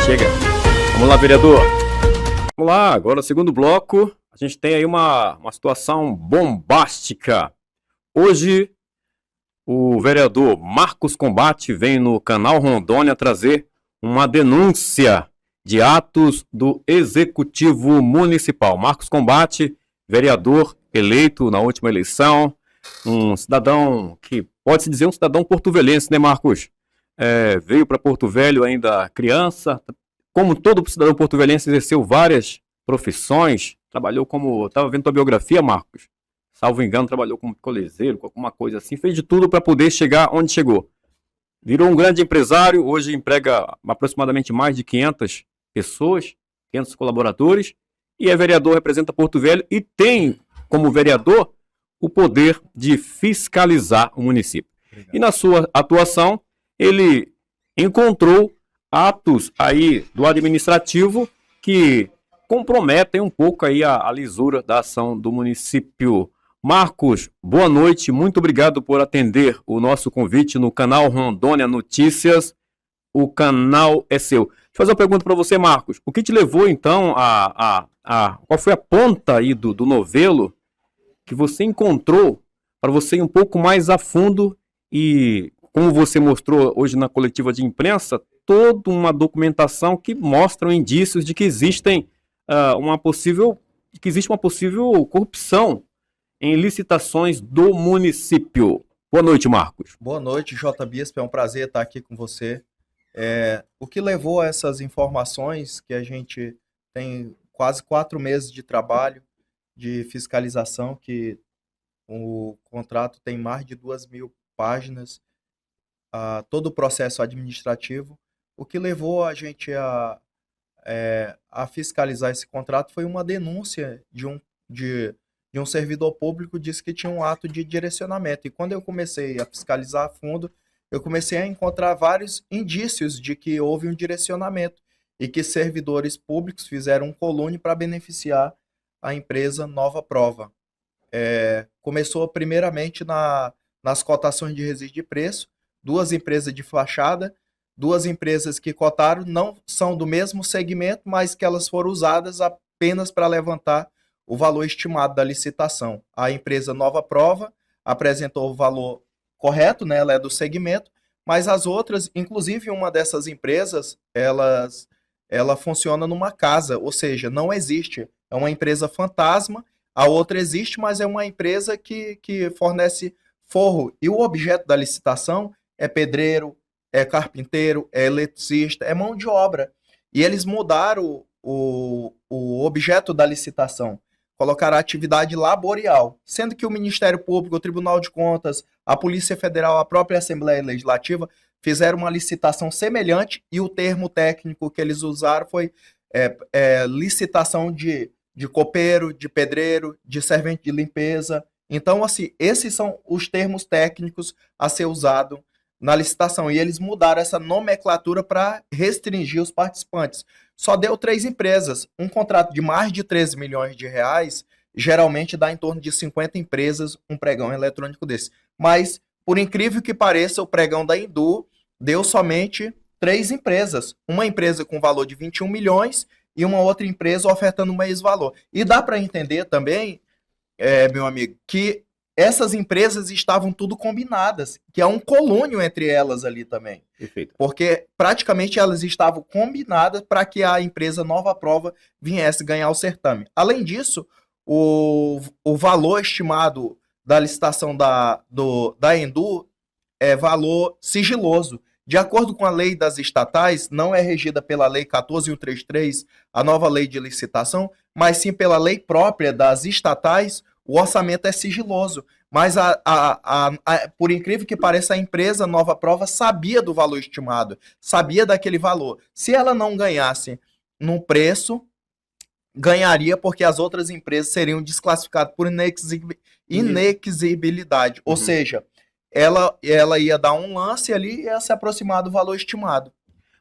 chega. Vamos lá, vereador. Vamos lá, agora o segundo bloco. A gente tem aí uma situação bombástica. Hoje, o vereador Marcos Combate vem no canal Rondônia trazer uma denúncia de atos do Executivo Municipal. Marcos Combate, vereador eleito na última eleição, um cidadão que pode-se dizer um cidadão porto-velhense, né, Marcos? Veio para Porto Velho ainda criança, como todo cidadão porto-velhense, exerceu várias profissões, trabalhou como, estava vendo tua biografia, Marcos, salvo engano, trabalhou como coleseiro, com alguma coisa assim, fez de tudo para poder chegar onde chegou. Virou um grande empresário, hoje emprega aproximadamente mais de 500 pessoas, 500 colaboradores, e é vereador, representa Porto Velho e tem, como vereador, o poder de fiscalizar o município. Obrigado. E na sua atuação, ele encontrou atos aí do administrativo que comprometem um pouco aí a lisura da ação do município. Marcos, boa noite, muito obrigado por atender o nosso convite no canal Rondônia Notícias. O canal é seu. Deixa eu fazer uma pergunta para você, Marcos. O que te levou então qual foi a ponta aí do novelo que você encontrou para você ir um pouco mais a fundo e, como você mostrou hoje na coletiva de imprensa, toda uma documentação que mostra indícios de que existe uma possível corrupção em licitações do município. Boa noite, Marcos. Boa noite, J. Bispo. É um prazer estar aqui com você. O que levou a essas informações, que a gente tem quase 4 meses de trabalho de fiscalização, que o contrato tem mais de 2.000 páginas, todo o processo administrativo. O que levou a gente a fiscalizar esse contrato foi uma denúncia de um servidor público, disse que tinha um ato de direcionamento. E quando eu comecei a fiscalizar a fundo, eu comecei a encontrar vários indícios de que houve um direcionamento e que servidores públicos fizeram um colune para beneficiar a empresa Nova Prova. Começou primeiramente nas cotações de registro de preço, 2 empresas de fachada, 2 empresas que cotaram, não são do mesmo segmento, mas que elas foram usadas apenas para levantar o valor estimado da licitação. A empresa Nova Prova apresentou o valor correto, né? Ela é do segmento, mas as outras, inclusive uma dessas empresas, ela funciona numa casa, ou seja, não existe. É uma empresa fantasma, a outra existe, mas é uma empresa que fornece forro. E o objeto da licitação é pedreiro, é carpinteiro, é eletricista, é mão de obra. E eles mudaram o objeto da licitação, colocaram a atividade laboral, sendo que o Ministério Público, o Tribunal de Contas, a Polícia Federal, a própria Assembleia Legislativa fizeram uma licitação semelhante e o termo técnico que eles usaram foi licitação de copeiro, de pedreiro, de servente de limpeza. Então, assim, esses são os termos técnicos a ser usado na licitação. E eles mudaram essa nomenclatura para restringir os participantes. Só deu 3 empresas. Um contrato de mais de 13 milhões de reais, geralmente dá em torno de 50 empresas um pregão eletrônico desse. Mas, por incrível que pareça, o pregão da Indu deu somente 3 empresas. Uma empresa com valor de 21 milhões e uma outra empresa ofertando o mesmo valor. E dá para entender também, meu amigo, que essas empresas estavam tudo combinadas, que é um colúnio entre elas ali também. Perfeito. Porque praticamente elas estavam combinadas para que a empresa Nova Prova viesse ganhar o certame. Além disso, o valor estimado da licitação da Endu é valor sigiloso. De acordo com a lei das estatais, não é regida pela Lei 14.133, a nova lei de licitação, mas sim pela lei própria das estatais. O orçamento é sigiloso, mas por incrível que pareça, a empresa Nova Prova sabia do valor estimado, sabia daquele valor. Se ela não ganhasse no preço, ganharia porque as outras empresas seriam desclassificadas por inexigibilidade. Ou seja, ela ia dar um lance ali e ia se aproximar do valor estimado.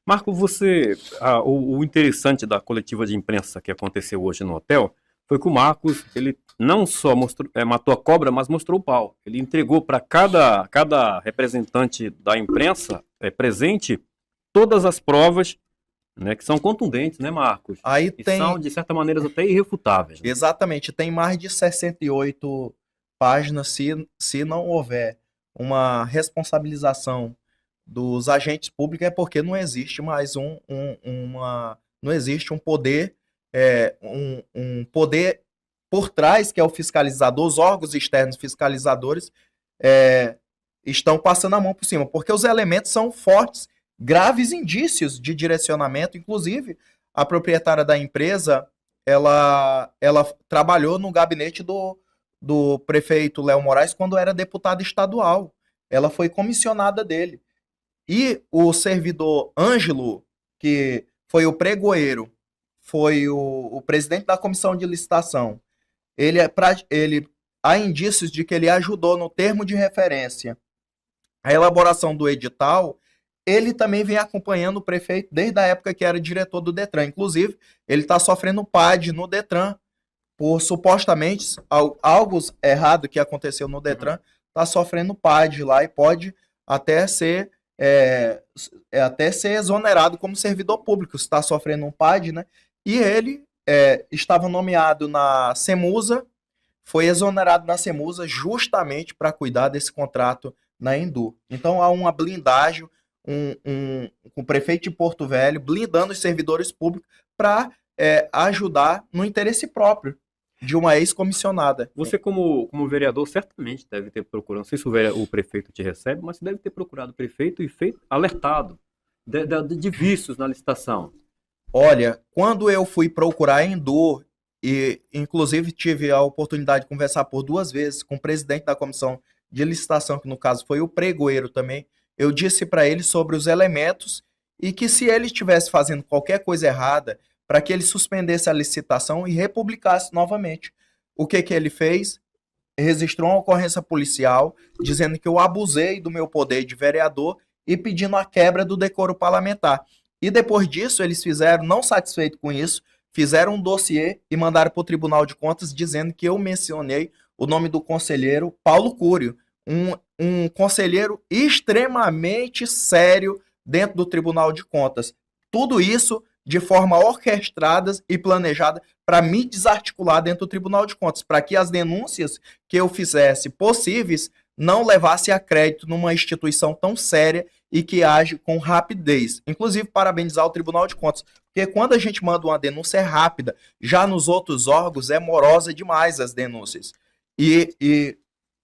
Marco, o interessante da coletiva de imprensa que aconteceu hoje no hotel foi que o Marcos, ele não só matou a cobra, mas mostrou o pau. Ele entregou para cada representante da imprensa presente todas as provas né, que são contundentes, né, Marcos? Aí E tem, são, de certa maneira, até irrefutáveis, né? exatamente, tem mais de 68 páginas se não houver uma responsabilização dos agentes públicos, é porque não existe mais não existe um poder, um poder por trás, que é o fiscalizador, os órgãos externos fiscalizadores é, estão passando a mão por cima, porque os elementos são fortes, graves indícios de direcionamento. Inclusive, a proprietária da empresa, ela trabalhou no gabinete do prefeito Léo Moraes quando era deputada estadual. Ela foi comissionada dele. E o servidor Ângelo, que foi o pregoeiro, foi o presidente da comissão de licitação, ele há indícios de que ele ajudou no termo de referência a elaboração do edital. Ele também vem acompanhando o prefeito desde a época que era diretor do Detran. Inclusive, ele está sofrendo PAD no Detran por supostamente algo errado que aconteceu no Detran. Está sofrendo PAD lá e pode até ser até ser exonerado como servidor público. Está sofrendo um PAD, né? E ele estava nomeado na CEMUSA, foi exonerado na CEMUSA justamente para cuidar desse contrato na Endu. Então há uma blindagem, com o prefeito de Porto Velho blindando os servidores públicos para ajudar no interesse próprio de uma ex-comissionada. Você, como vereador, certamente deve ter procurado, não sei se o prefeito te recebe, mas você deve ter procurado o prefeito e alertado de vícios na licitação. Olha, quando eu fui procurar a Endu, e inclusive tive a oportunidade de conversar por 2 vezes com o presidente da comissão de licitação, que no caso foi o pregoeiro também, eu disse para ele sobre os elementos e que se ele estivesse fazendo qualquer coisa errada, para que ele suspendesse a licitação e republicasse novamente. O que ele fez? Registrou uma ocorrência policial dizendo que eu abusei do meu poder de vereador e pedindo a quebra do decoro parlamentar. E depois disso, eles fizeram, não satisfeito com isso, fizeram um dossiê e mandaram para o Tribunal de Contas dizendo que eu mencionei o nome do conselheiro Paulo Cúrio, um conselheiro extremamente sério dentro do Tribunal de Contas. Tudo isso de forma orquestrada e planejada para me desarticular dentro do Tribunal de Contas, para que as denúncias que eu fizesse possíveis não levasse a crédito numa instituição tão séria e que age com rapidez. Inclusive, parabenizar o Tribunal de Contas, porque quando a gente manda uma denúncia é rápida, já nos outros órgãos é morosa demais as denúncias. E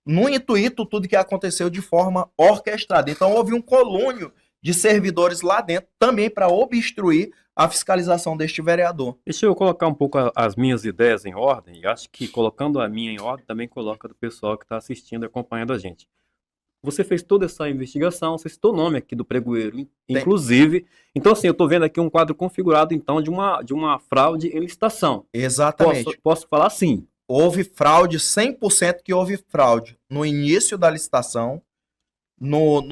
no intuito, tudo que aconteceu de forma orquestrada. Então, houve um colúnio de servidores lá dentro, também para obstruir a fiscalização deste vereador. Deixa eu colocar um pouco as minhas ideias em ordem, e acho que colocando a minha em ordem, também coloca do pessoal que está assistindo e acompanhando a gente. Você fez toda essa investigação, você citou o nome aqui do pregoeiro, inclusive. Então, assim, eu estou vendo aqui um quadro configurado, então, de uma fraude em licitação. Exatamente. Posso falar sim. Houve fraude, 100% que houve fraude no início da licitação, no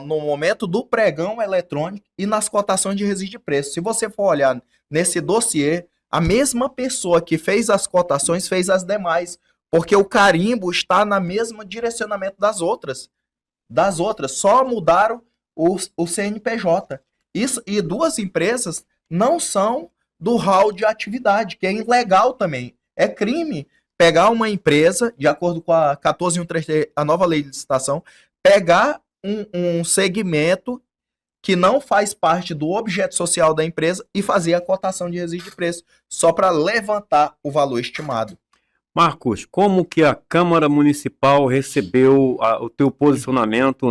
momento do pregão eletrônico e nas cotações de resíduo de preço. Se você for olhar nesse dossiê, a mesma pessoa que fez as cotações fez as demais, porque o carimbo está no mesmo direcionamento das outras. Só mudaram o CNPJ. Isso, e 2 empresas não são do hall de atividade, que é ilegal também. É crime pegar uma empresa, de acordo com a 14.133, a nova lei de licitação, pegar um segmento que não faz parte do objeto social da empresa e fazer a cotação de resíduo de preço, só para levantar o valor estimado. Marcos, como que a Câmara Municipal recebeu o teu posicionamento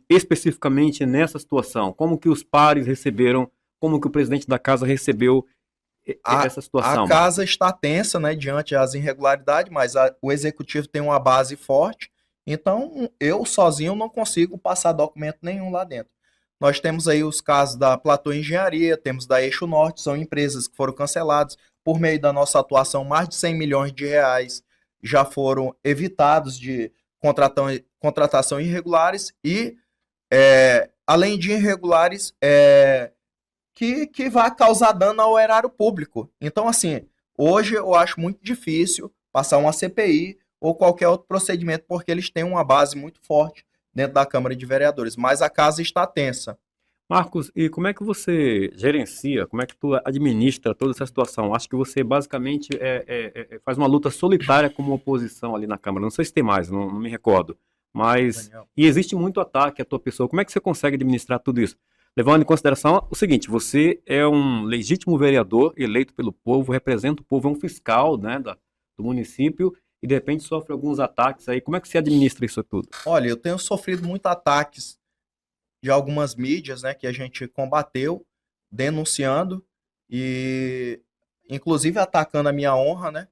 especificamente nessa situação? Como que os pares receberam, como que o presidente da casa recebeu essa situação? A casa está tensa, né, diante das irregularidades, mas o executivo tem uma base forte, então eu sozinho não consigo passar documento nenhum lá dentro. Nós temos aí os casos da Platô Engenharia, temos da Eixo Norte, são empresas que foram canceladas. Por meio da nossa atuação, mais de 100 milhões de reais já foram evitados de contratação irregulares e, além de irregulares, que vai causar dano ao erário público. Então, assim, hoje eu acho muito difícil passar uma CPI ou qualquer outro procedimento, porque eles têm uma base muito forte dentro da Câmara de Vereadores, mas a casa está tensa. Marcos, e como é que você gerencia, como é que tu administra toda essa situação? Acho que você basicamente faz uma luta solitária como oposição ali na Câmara. Não sei se tem mais, não me recordo. Mas, Daniel. e existe muito ataque à tua pessoa. Como é que você consegue administrar tudo isso? Levando em consideração o seguinte, você é um legítimo vereador eleito pelo povo, representa o povo, é um fiscal, né, do município e de repente sofre alguns ataques aí. Como é que você administra isso tudo? Olha, eu tenho sofrido muito ataques de algumas mídias, né, que a gente combateu, denunciando e inclusive atacando a minha honra, né?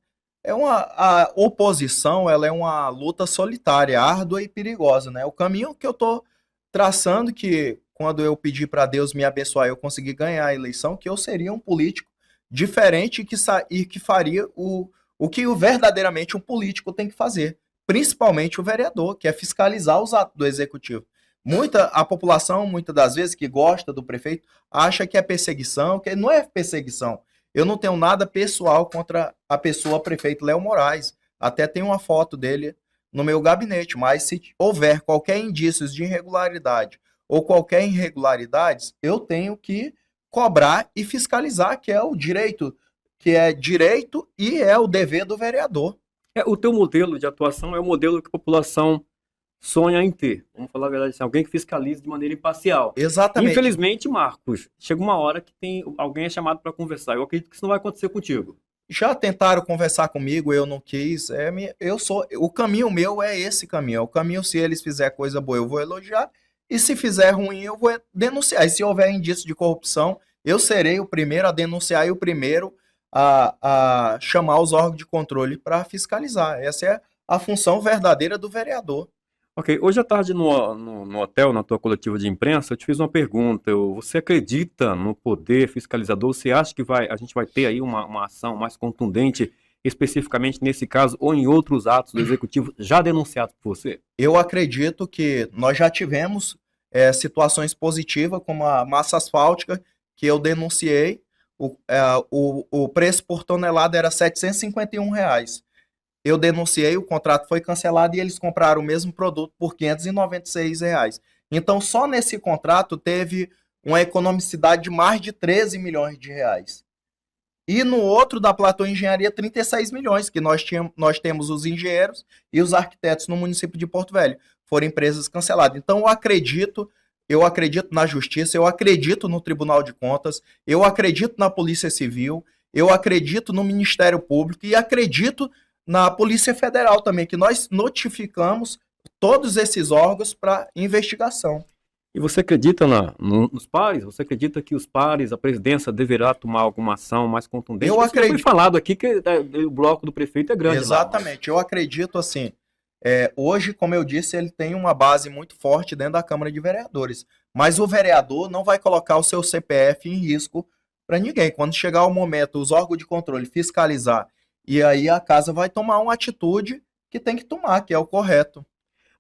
A oposição, ela é uma luta solitária, árdua e perigosa, né? O caminho que eu tô traçando, que quando eu pedi para Deus me abençoar, eu consegui ganhar a eleição, que eu seria um político diferente e que faria o que verdadeiramente um político tem que fazer, principalmente o vereador, que é fiscalizar os atos do executivo. A população, muitas das vezes, que gosta do prefeito, acha que é perseguição, que não é perseguição. Eu não tenho nada pessoal contra a pessoa prefeito Léo Moraes. Até tenho uma foto dele no meu gabinete, mas se houver qualquer indícios de irregularidade ou qualquer irregularidades, eu tenho que cobrar e fiscalizar, que é direito e é o dever do vereador. O teu modelo de atuação é o modelo que a população sonha em ter. Vamos falar a verdade, assim, alguém que fiscalize de maneira imparcial. Exatamente. Infelizmente, Marcos, chega uma hora que alguém é chamado para conversar. Eu acredito que isso não vai acontecer contigo. Já tentaram conversar comigo, eu não quis. O caminho meu é esse caminho. É o caminho, se eles fizerem coisa boa, eu vou elogiar. E se fizer ruim, eu vou denunciar. E se houver indício de corrupção, eu serei o primeiro a denunciar e o primeiro a chamar os órgãos de controle para fiscalizar. Essa é a função verdadeira do vereador. Ok, hoje à tarde no hotel, na tua coletiva de imprensa, eu te fiz uma pergunta. Você acredita no poder fiscalizador? Você acha que a gente vai ter aí uma ação mais contundente, especificamente nesse caso, ou em outros atos do executivo já denunciados por você? Eu acredito que nós já tivemos situações positivas, como a massa asfáltica, que eu denunciei. O preço por tonelada era R$ 751 reais. Eu denunciei, o contrato foi cancelado e eles compraram o mesmo produto por R$ 596 reais. Então, só nesse contrato teve uma economicidade de mais de 13 milhões de reais. E no outro da Platô Engenharia, 36 milhões, que nós temos os engenheiros e os arquitetos no município de Porto Velho. Foram empresas canceladas. Então eu acredito na justiça, eu acredito no Tribunal de Contas, eu acredito na Polícia Civil, eu acredito no Ministério Público e acredito na Polícia Federal também, que nós notificamos todos esses órgãos para investigação. E você acredita nos pares? Você acredita que os pares, a presidência deverá tomar alguma ação mais contundente? Eu Porque já foi acredito. falado aqui que o bloco do prefeito é grande lá, mas Exatamente, eu acredito assim. Hoje, como eu disse, ele tem uma base muito forte dentro da Câmara de Vereadores. Mas o vereador não vai colocar o seu CPF em risco para ninguém. Quando chegar o momento, os órgãos de controle fiscalizar, e aí a casa vai tomar uma atitude que tem que tomar, que é o correto.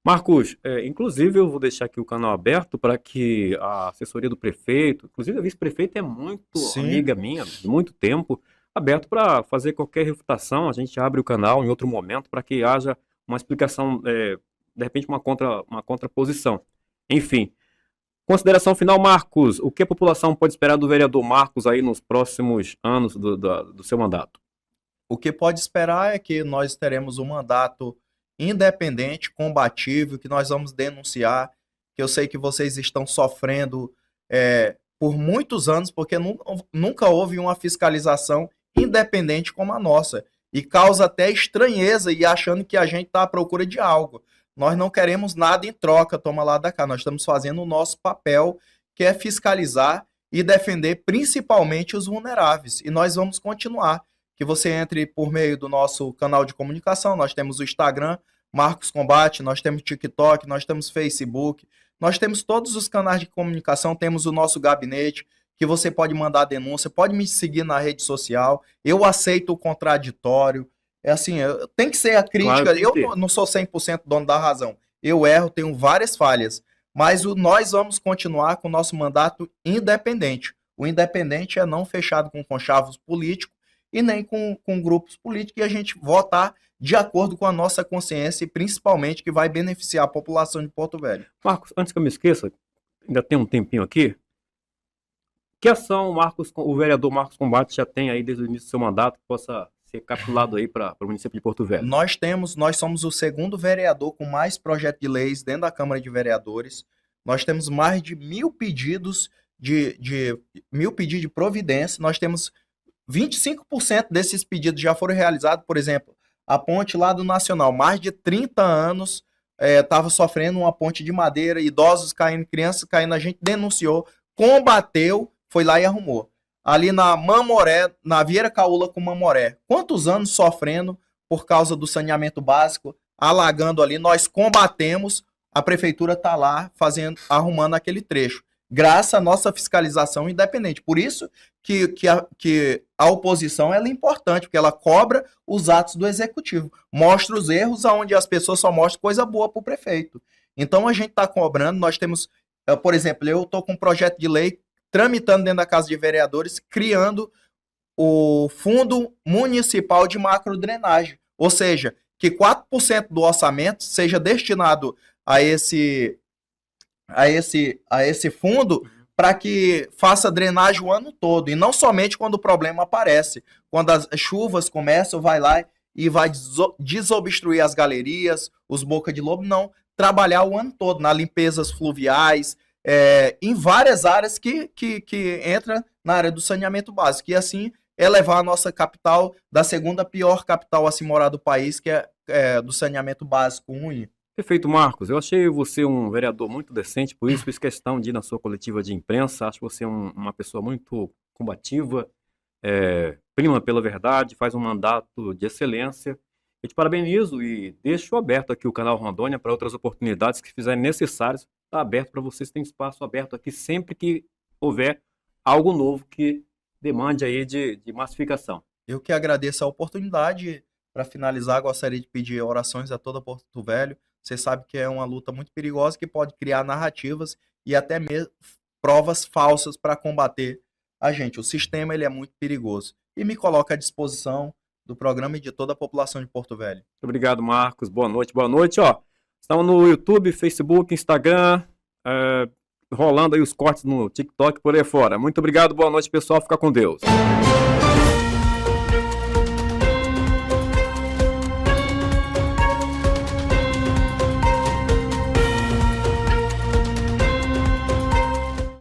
Marcos, inclusive eu vou deixar aqui o canal aberto para que a assessoria do prefeito, inclusive a vice-prefeita é muito Sim, amiga minha, de muito tempo, aberto para fazer qualquer refutação. A gente abre o canal em outro momento para que haja uma explicação, de repente uma contraposição. Enfim, consideração final, Marcos, o que a população pode esperar do vereador Marcos aí nos próximos anos do seu mandato? o que pode esperar é que nós teremos um mandato independente, combativo, que nós vamos denunciar, que eu sei que vocês estão sofrendo por muitos anos, porque nunca houve uma fiscalização independente como a nossa. E causa até estranheza e achando que a gente está à procura de algo. Nós não queremos nada em troca, toma lá da cá. Nós estamos fazendo o nosso papel, que é fiscalizar e defender principalmente os vulneráveis. E nós vamos continuar. Que você entre por meio do nosso canal de comunicação. Nós temos o Instagram, Marcos Combate, nós temos TikTok, nós temos Facebook, nós temos todos os canais de comunicação, temos o nosso gabinete, que você pode mandar denúncia, pode me seguir na rede social, eu aceito o contraditório. É assim, tem que ser a Claro, crítica, tem que eu ter. não sou 100% dono da razão, eu erro, tenho várias falhas, mas nós vamos continuar com o nosso mandato independente. O independente é não fechado com conchavos políticos e nem com grupos políticos, e a gente votar de acordo com a nossa consciência e principalmente que vai beneficiar a população de Porto Velho. Marcos, antes que eu me esqueça, ainda tem um tempinho aqui. Que ação o vereador Marcos Combate já tem aí desde o início do seu mandato que possa ser capitulado aí para o município de Porto Velho? Nós somos o segundo vereador com mais projetos de leis dentro da Câmara de Vereadores. Nós temos mais de 1.000 pedidos de providência. Nós temos 25% desses pedidos já foram realizados. Por exemplo, a ponte lá do Nacional, mais de 30 anos estava sofrendo uma ponte de madeira, idosos caindo, crianças caindo, a gente denunciou, combateu, foi lá e arrumou. Ali na Mamoré, na Vieira Caúla com Mamoré, quantos anos sofrendo por causa do saneamento básico, alagando ali, nós combatemos, a prefeitura está lá arrumando aquele trecho, graças à nossa fiscalização independente. Por isso que a oposição ela é importante, porque ela cobra os atos do executivo, mostra os erros onde as pessoas só mostram coisa boa para o prefeito. Então a gente está cobrando, nós temos, por exemplo, eu estou com um projeto de lei tramitando dentro da Casa de Vereadores, criando o Fundo Municipal de Macrodrenagem, ou seja, que 4% do orçamento seja destinado a esse fundo para que faça drenagem o ano todo, e não somente quando o problema aparece. Quando as chuvas começam, vai lá e vai desobstruir as galerias, os boca de lobo, não. Trabalhar o ano todo, nas limpezas fluviais, em várias áreas que entra na área do saneamento básico. E assim elevar a nossa capital da segunda pior capital a se morar do país, que é do saneamento básico ruim. Perfeito, Marcos. Eu achei você um vereador muito decente, por isso fiz questão de ir na sua coletiva de imprensa. Acho você uma pessoa muito combativa, prima pela verdade, faz um mandato de excelência. Eu te parabenizo e deixo aberto aqui o canal Rondônia para outras oportunidades que fizerem necessárias. Está aberto para vocês, tem espaço aberto aqui sempre que houver algo novo que demande aí de massificação. Eu que agradeço a oportunidade. Para finalizar, gostaria de pedir orações a toda Porto Velho. Você sabe que é uma luta muito perigosa que pode criar narrativas e até mesmo provas falsas para combater a gente. O sistema ele é muito perigoso. E me coloca à disposição do programa e de toda a população de Porto Velho. Muito obrigado, Marcos. Boa noite, boa noite. Estamos no YouTube, Facebook, Instagram, rolando aí os cortes no TikTok por aí fora. Muito obrigado, boa noite, pessoal. Fica com Deus.